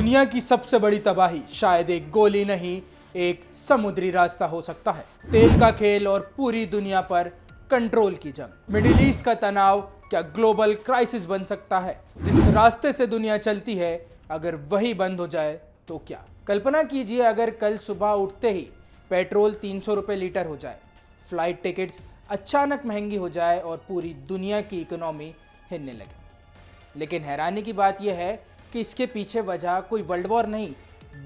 दुनिया की सबसे बड़ी तबाही शायद एक गोली नहीं, एक समुद्री रास्ता हो सकता है। तेल का खेल और पूरी दुनिया पर कंट्रोल की जंग। मिडिल ईस्ट का तनाव क्या ग्लोबल क्राइसिस बन सकता है? जिस रास्ते से दुनिया चलती है, अगर वही बंद हो जाए तो क्या? कल्पना कीजिए अगर कल सुबह उठते ही पेट्रोल 300 रुपये लीटर हो जाए, फ्लाइट टिकट्स अचानक महंगी हो जाए और पूरी दुनिया की इकोनॉमी हिलने लगे। लेकिन हैरानी की बात यह है कि इसके पीछे वजह कोई वर्ल्ड वॉर नहीं,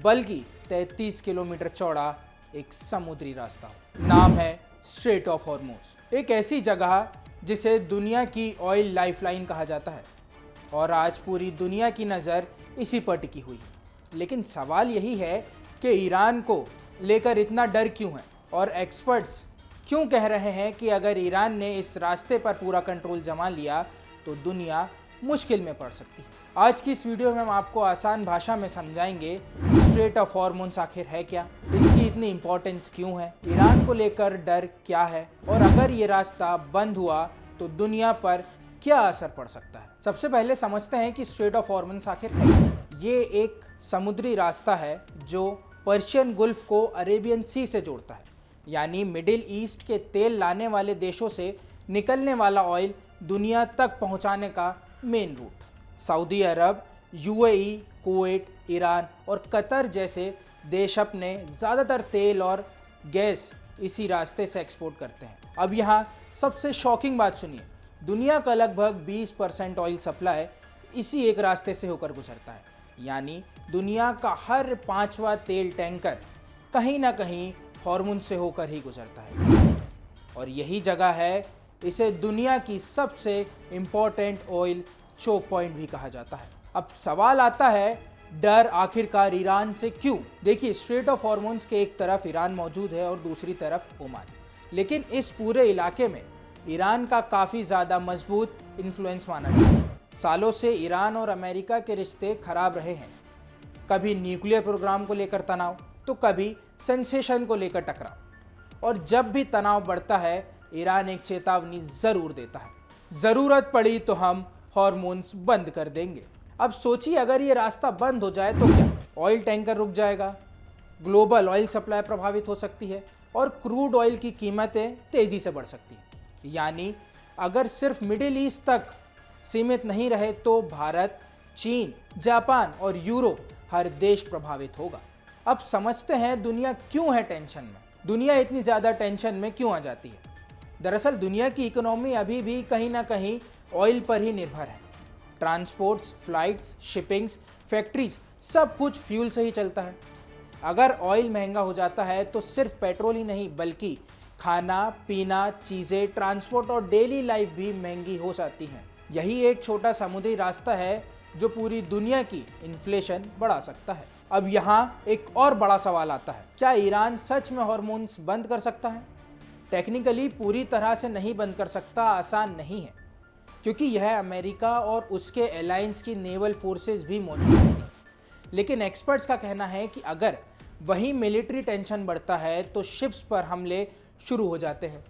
बल्कि 33 किलोमीटर चौड़ा एक समुद्री रास्ता हो। नाम है स्ट्रेट ऑफ हॉर्मुज, एक ऐसी जगह जिसे दुनिया की ऑयल लाइफलाइन कहा जाता है और आज पूरी दुनिया की नज़र इसी पर टिकी हुई है। लेकिन सवाल यही है कि ईरान को लेकर इतना डर क्यों है और एक्सपर्ट्स क्यों कह रहे हैं कि अगर ईरान ने इस रास्ते पर पूरा कंट्रोल जमा लिया तो दुनिया मुश्किल में पड़ सकती है। आज की इस वीडियो में हम आपको आसान भाषा में समझाएंगे स्ट्रेट ऑफ हॉर्मुज आखिर है क्या, इसकी इतनी इंपॉर्टेंस क्यों है, ईरान को लेकर डर क्या है और अगर ये रास्ता बंद हुआ तो दुनिया पर क्या असर पड़ सकता है। सबसे पहले समझते हैं कि स्ट्रेट ऑफ हॉर्मुज आखिर है। ये एक समुद्री रास्ता है जो पर्शियन गुल्फ को अरेबियन सी से जोड़ता है, यानी मिडिल ईस्ट के तेल लाने वाले देशों से निकलने वाला ऑयल दुनिया तक पहुंचाने का मेन रूट। सऊदी अरब, यूएई, कुवैत, ईरान और कतर जैसे देश अपने ज़्यादातर तेल और गैस इसी रास्ते से एक्सपोर्ट करते हैं। अब यहाँ सबसे शॉकिंग बात सुनिए, दुनिया का लगभग 20% ऑयल सप्लाई इसी एक रास्ते से होकर गुजरता है, यानी दुनिया का हर 5वां तेल टैंकर कहीं ना कहीं हॉर्मुज से होकर ही गुजरता है। और यही जगह है, इसे दुनिया की सबसे इम्पोर्टेंट ऑयल चोक पॉइंट भी कहा जाता है। अब सवाल आता है, डर आखिरकार ईरान से क्यों? देखिए, स्ट्रेट ऑफ हॉर्मुज के एक तरफ ईरान मौजूद है और दूसरी तरफ ओमान, लेकिन इस पूरे इलाके में ईरान का काफ़ी ज़्यादा मजबूत इन्फ्लुएंस माना जाता है। सालों से ईरान और अमेरिका के रिश्ते खराब रहे हैं, कभी न्यूक्लियर प्रोग्राम को लेकर तनाव तो कभी सेंसेशन को लेकर टकराव, और जब भी तनाव बढ़ता है ईरान एक चेतावनी ज़रूर देता है, ज़रूरत पड़ी तो हम हॉर्मोन्स बंद कर देंगे। अब सोचिए अगर ये रास्ता बंद हो जाए तो क्या? ऑयल टैंकर रुक जाएगा, ग्लोबल ऑयल सप्लाई प्रभावित हो सकती है और क्रूड ऑयल की कीमतें तेज़ी से बढ़ सकती हैं। यानी अगर सिर्फ मिडिल ईस्ट तक सीमित नहीं रहे तो भारत, चीन, जापान और यूरोप हर देश प्रभावित होगा। अब समझते हैं दुनिया क्यों है टेंशन में। दुनिया इतनी ज़्यादा टेंशन में क्यों आ जाती है? दरअसल दुनिया की इकोनॉमी अभी भी कहीं ना कहीं ऑयल पर ही निर्भर है। ट्रांसपोर्ट्स, फ्लाइट्स, शिपिंग्स, फैक्ट्रीज, सब कुछ फ्यूल से ही चलता है। अगर ऑयल महंगा हो जाता है तो सिर्फ पेट्रोल ही नहीं बल्कि खाना पीना, चीज़ें, ट्रांसपोर्ट और डेली लाइफ भी महंगी हो जाती हैं। यही एक छोटा समुद्री रास्ता है जो पूरी दुनिया की इन्फ्लेशन बढ़ा सकता है। अब यहाँ एक और बड़ा सवाल आता है, क्या ईरान सच में हॉर्मोन्स बंद कर सकता है? टेक्निकली पूरी तरह से नहीं बंद कर सकता, आसान नहीं है, क्योंकि यह अमेरिका और उसके अलायंस की नेवल फोर्सेस भी मौजूद होती हैं। लेकिन एक्सपर्ट्स का कहना है कि अगर वहीं मिलिट्री टेंशन बढ़ता है तो शिप्स पर हमले शुरू हो जाते हैं,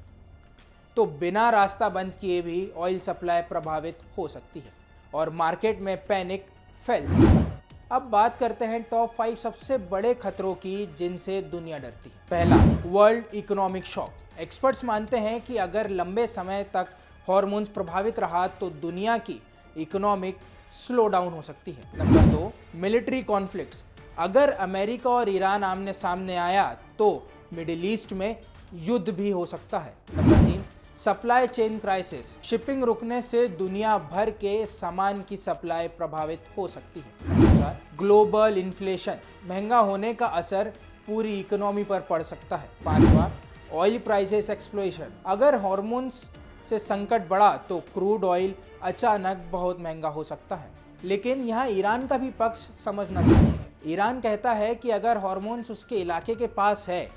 तो बिना रास्ता बंद किए भी ऑयल सप्लाई प्रभावित हो सकती है और मार्केट में पैनिक फैल सकता है। अब बात करते हैं टॉप 5 सबसे बड़े खतरों की जिनसे दुनिया डरती है। पहला, वर्ल्ड इकोनॉमिक शॉक। एक्सपर्ट्स मानते हैं कि अगर लंबे समय तक हॉर्मोन्स प्रभावित रहा तो दुनिया की इकोनॉमिक स्लो डाउन हो सकती है। Number 2, military conflicts. अगर अमेरिका और ईरान आमने सामने आया तो मिडिल ईस्ट में युद्ध भी हो सकता है। Number 3, supply chain crisis. Shipping रुकने से दुनिया भर के सामान की सप्लाई प्रभावित हो सकती है। Number 4, global inflation. महंगा होने का असर पूरी इकोनॉमी पर पड़ सकता है। 5वां, ऑयल प्राइसेस एक्सप्लोशन। अगर हॉर्मोन्स से संकट बढ़ा तो क्रूड ऑयल अचानक बहुत महंगा हो सकता है। लेकिन यहाँ ईरान का भी पक्ष समझना जरूरी है। ईरान कहता है कि अगर हॉर्मोन्स उसके इलाके के पास है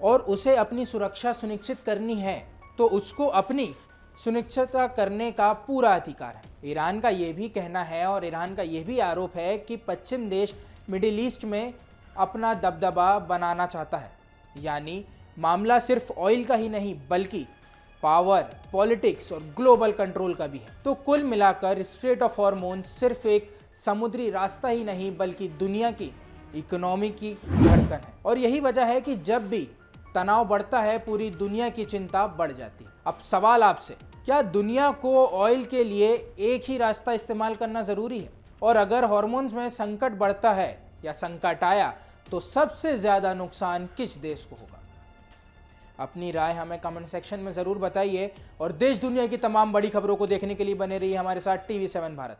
और उसे अपनी सुरक्षा सुनिश्चित करनी है तो उसको अपनी सुनिश्चित करने का पूरा अधिकार है। ईरान का ये भी कहना है और ईरान का ये भी आरोप है कि पश्चिम देश मिडिल ईस्ट में अपना दबदबा बनाना चाहता है, यानी मामला सिर्फ ऑयल का ही नहीं बल्कि पावर, पॉलिटिक्स और ग्लोबल कंट्रोल का भी है। तो कुल मिलाकर स्ट्रेट ऑफ हॉर्मुज सिर्फ एक समुद्री रास्ता ही नहीं बल्कि दुनिया की इकोनॉमी की धड़कन है। और यही वजह है कि जब भी तनाव बढ़ता है पूरी दुनिया की चिंता बढ़ जाती है। अब सवाल आपसे, क्या दुनिया को ऑयल के लिए एक ही रास्ता इस्तेमाल करना जरूरी है? और अगर हार्मोन्स में संकट बढ़ता है या संकट आया तो सबसे ज्यादा नुकसान किस देश को होगा? अपनी राय हमें कमेंट सेक्शन में जरूर बताइए और देश दुनिया की तमाम बड़ी खबरों को देखने के लिए बने रहिए हमारे साथ TV7 भारत।